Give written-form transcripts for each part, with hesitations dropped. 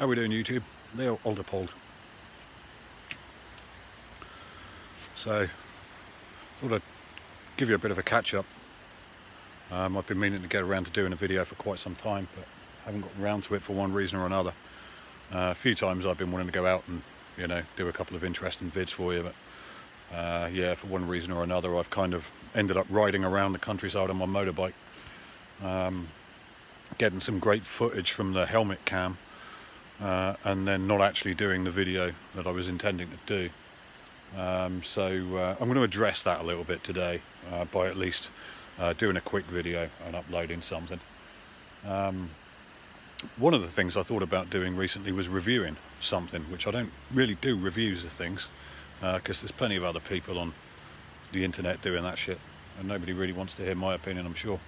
How are we doing, YouTube? Leo Alderpold. So, thought I'd give you a bit of a catch-up. I've been meaning to get around to doing a video for quite some time, but haven't gotten around to it for one reason or another. A few times I've been wanting to go out and, you know, do a couple of interesting vids for you, but yeah, for one reason or another I've kind of ended up riding around the countryside on my motorbike, getting some great footage from the helmet cam, and then not actually doing the video that I was intending to do. So I'm going to address that a little bit today by at least doing a quick video and uploading something. One of the things I thought about doing recently was reviewing something, which I don't really do reviews of things because there's plenty of other people on the internet doing that shit and nobody really wants to hear my opinion, I'm sure.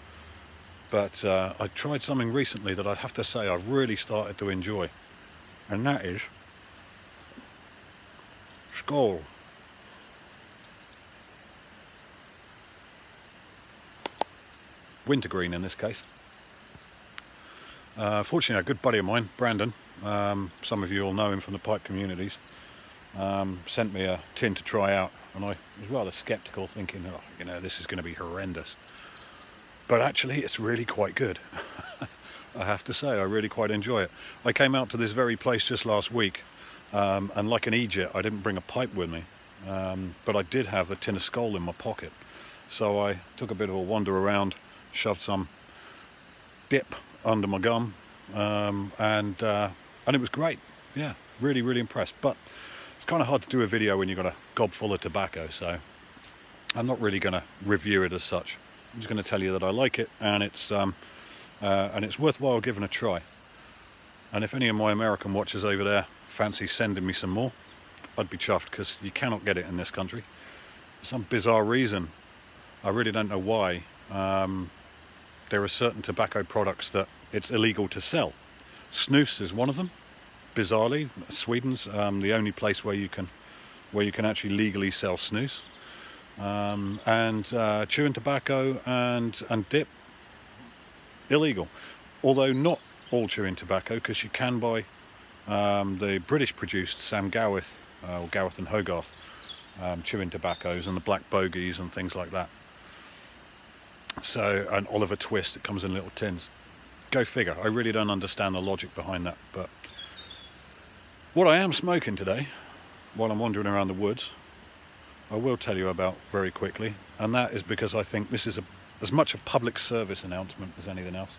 But I tried something recently that I'd have to say I've really started to enjoy, and that is Skull. Wintergreen in this case. Fortunately, a good buddy of mine, Brandon, some of you all know him from the pipe communities, sent me a tin to try out, and I was rather sceptical, thinking, oh, you know, this is going to be horrendous. But actually, it's really quite good. I have to say, I really quite enjoy it. I came out to this very place just last week, and like an idiot, I didn't bring a pipe with me, but I did have a tin of Skull in my pocket. So I took a bit of a wander around, shoved some dip under my gum, and it was great. Yeah, really impressed. But it's kind of hard to do a video when you've got a gob full of tobacco, so I'm not really going to review it as such. I'm just going to tell you that I like it, and it's worthwhile giving a try. And if any of my American watchers over there fancy sending me some more, I'd be chuffed, because you cannot get it in this country for some bizarre reason. I really don't know why. There are certain tobacco products that it's illegal to sell. Snus is one of them. Bizarrely, Sweden's the only place where you can actually legally sell snus. And chewing tobacco and dip, illegal. Although not all chewing tobacco, because you can buy the British-produced Sam Gowith, or Gowith and Hogarth chewing tobaccos, and the Black Bogies and things like that. So, an Oliver Twist that comes in little tins. Go figure. I really don't understand the logic behind that. But what I am smoking today, while I'm wandering around the woods, I will tell you about very quickly, and that is because I think this is as much a public service announcement as anything else.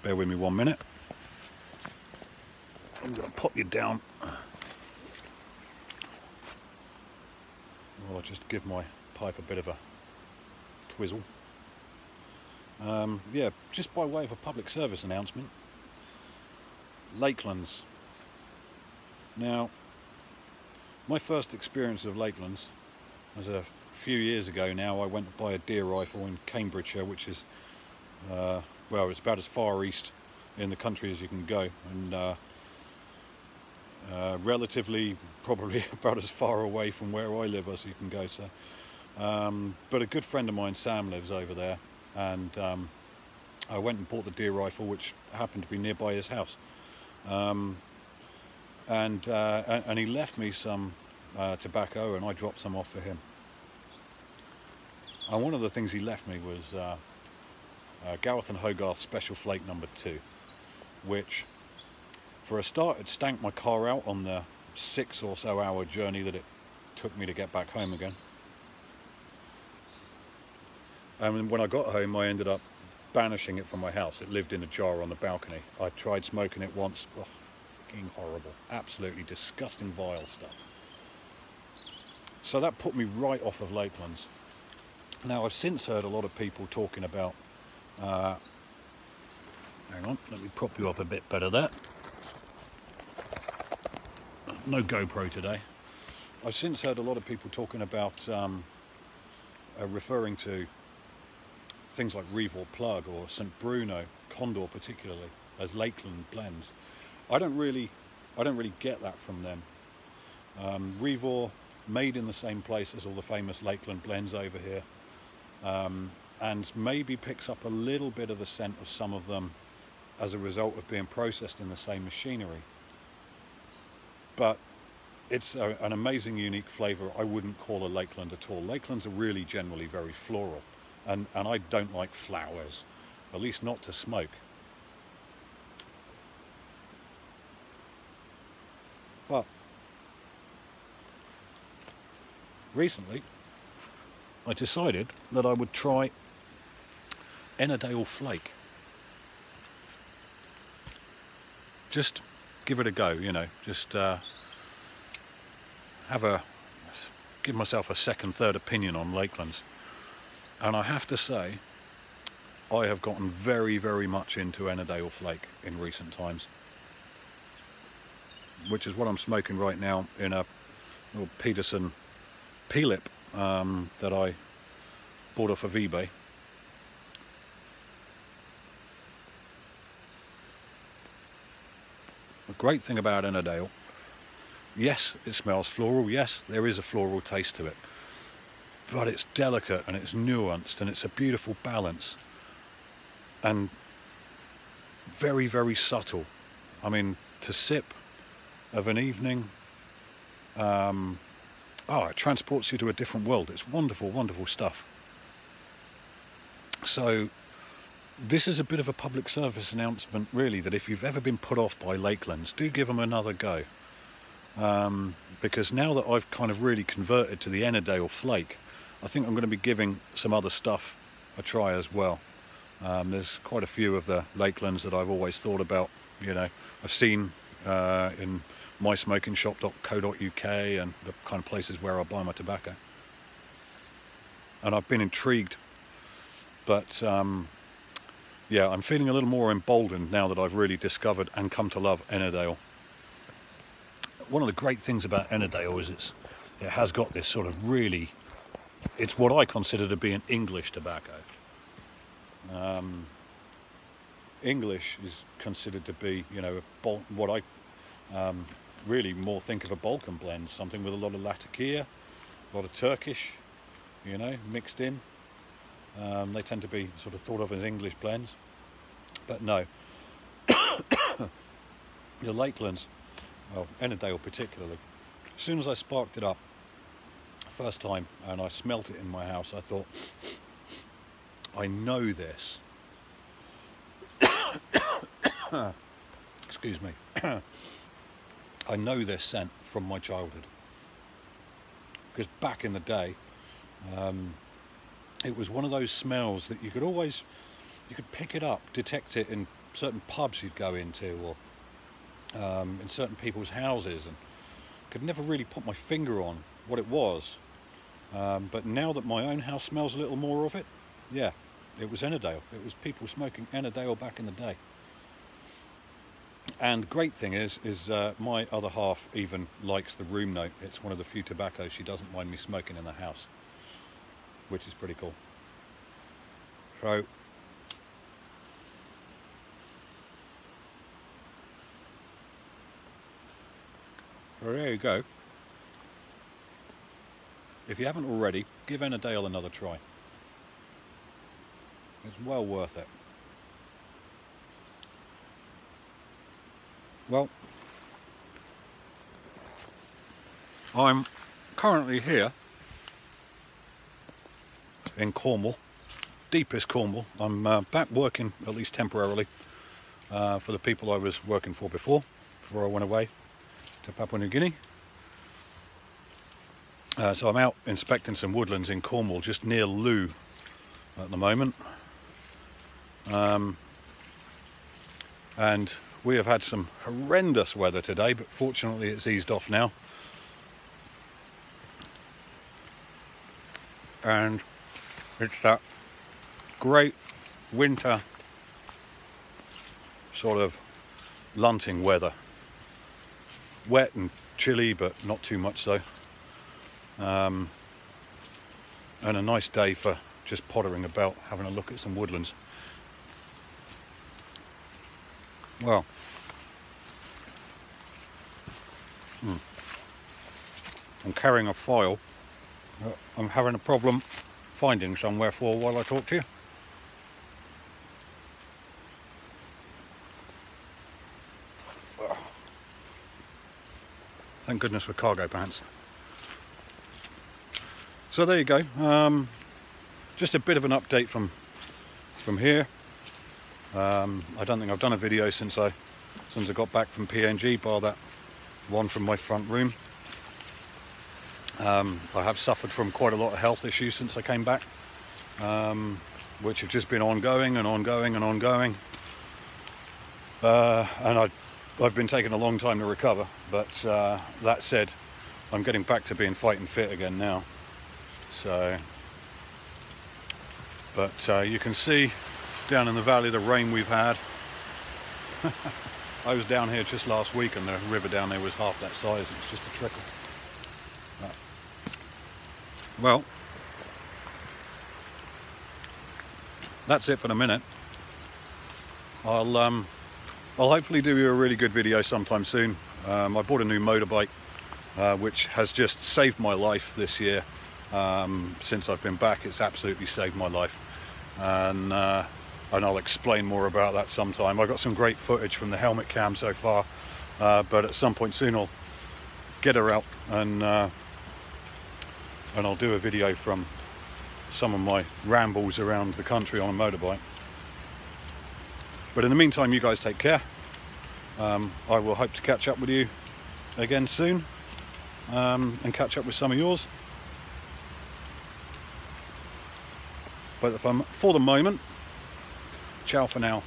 Bear with me 1 minute. I'm going to pop you down. Well, I'll just give my pipe a bit of a twizzle. Yeah, just by way of a public service announcement, Lakelands. Now, my first experience of Lakelands was a few years ago now. I went to buy a deer rifle in Cambridgeshire, which is, well, it's about as far east in the country as you can go, and relatively probably about as far away from where I live as you can go. So, but a good friend of mine, Sam, lives over there, and I went and bought the deer rifle, which happened to be nearby his house, and he left me some tobacco, and I dropped some off for him. And one of the things he left me was Gowith and Hogarth Special Flake number 2, which, for a start, it stank my car out on the 6 or so hour journey that it took me to get back home again. And when I got home, I ended up banishing it from my house. It lived in a jar on the balcony. I tried smoking it once. Oh, fucking horrible. Absolutely disgusting, vile stuff. So that put me right off of Lakelands. Now, I've since heard a lot of people talking about... hang on, let me prop you up a bit better there. No GoPro today. I've since heard a lot of people talking about referring to things like Revor Plug or St Bruno, Condor particularly, as Lakeland blends. I don't really get that from them. Revor, made in the same place as all the famous Lakeland blends over here, and maybe picks up a little bit of the scent of some of them as a result of being processed in the same machinery. But it's an amazing, unique flavour. I wouldn't call a Lakeland at all. Lakelands are really generally very floral, and I don't like flowers, at least not to smoke. But recently I decided that I would try Ennerdale Flake. Just give it a go, you know, just give myself a second, third opinion on Lakelands. And I have to say, I have gotten very, very much into Ennerdale Flake in recent times, which is what I'm smoking right now in a little Peterson P-lip that I bought off of eBay. The great thing about Ennerdale, yes, it smells floral, yes, there is a floral taste to it, but it's delicate and it's nuanced and it's a beautiful balance and very, very subtle. I mean, to sip of an evening, it transports you to a different world. It's wonderful, wonderful stuff. So this is a bit of a public service announcement, really, that if you've ever been put off by Lakelands, do give them another go. Because now that I've kind of really converted to the Ennerdale Flake, I think I'm going to be giving some other stuff a try as well. There's quite a few of the Lakelands that I've always thought about, you know, I've seen in mysmokingshop.co.uk and the kind of places where I buy my tobacco. And I've been intrigued, but yeah, I'm feeling a little more emboldened now that I've really discovered and come to love Ennerdale. One of the great things about Ennerdale is it has got this sort of really, it's what I consider to be an English tobacco. English is considered to be, you know, what I really more think of a Balkan blend, something with a lot of Latakia, a lot of Turkish, you know, mixed in. They tend to be sort of thought of as English blends, but no. The Lakelands, well, Ennerdale particularly, as soon as I sparked it up first time and I smelt it in my house, I thought, I know this. Excuse me. I know this scent from my childhood, because back in the day, it was one of those smells that you could pick it up, detect it in certain pubs you'd go into, or in certain people's houses, and could never really put my finger on what it was. But now that my own house smells a little more of it, yeah, it was Ennerdale. It was people smoking Ennerdale back in the day. And great thing is my other half even likes the room note. It's one of the few tobaccos she doesn't mind me smoking in the house, which is pretty cool. So there you go. If you haven't already, give Ennerdale another try. It's well worth it. Well, I'm currently here in Cornwall, deepest Cornwall. I'm back working, at least temporarily, for the people I was working for before I went away to Papua New Guinea. So I'm out inspecting some woodlands in Cornwall, just near Loo at the moment. And we have had some horrendous weather today, but fortunately it's eased off now. And it's that great winter sort of lunting weather. Wet and chilly, but not too much so. And a nice day for just pottering about, having a look at some woodlands. Well, I'm carrying a file. I'm having a problem finding somewhere for while I talk to you. Thank goodness for cargo pants. So there you go. Just a bit of an update from here. I don't think I've done a video since I got back from PNG, bar that one from my front room. I have suffered from quite a lot of health issues since I came back, which have just been ongoing and ongoing and ongoing. And I've been taking a long time to recover, but that said, I'm getting back to being fighting fit again now. So, but you can see down in the valley the rain we've had. I was down here just last week and the river down there was half that size. It was just a trickle. Well, that's it for the minute. I'll hopefully do you a really good video sometime soon. I bought a new motorbike, which has just saved my life this year. Since I've been back, it's absolutely saved my life. And I'll explain more about that sometime. I got some great footage from the helmet cam so far, but at some point soon I'll get her out and I'll do a video from some of my rambles around the country on a motorbike. But in the meantime, you guys take care. I will hope to catch up with you again soon, and catch up with some of yours. But for the moment, ciao for now.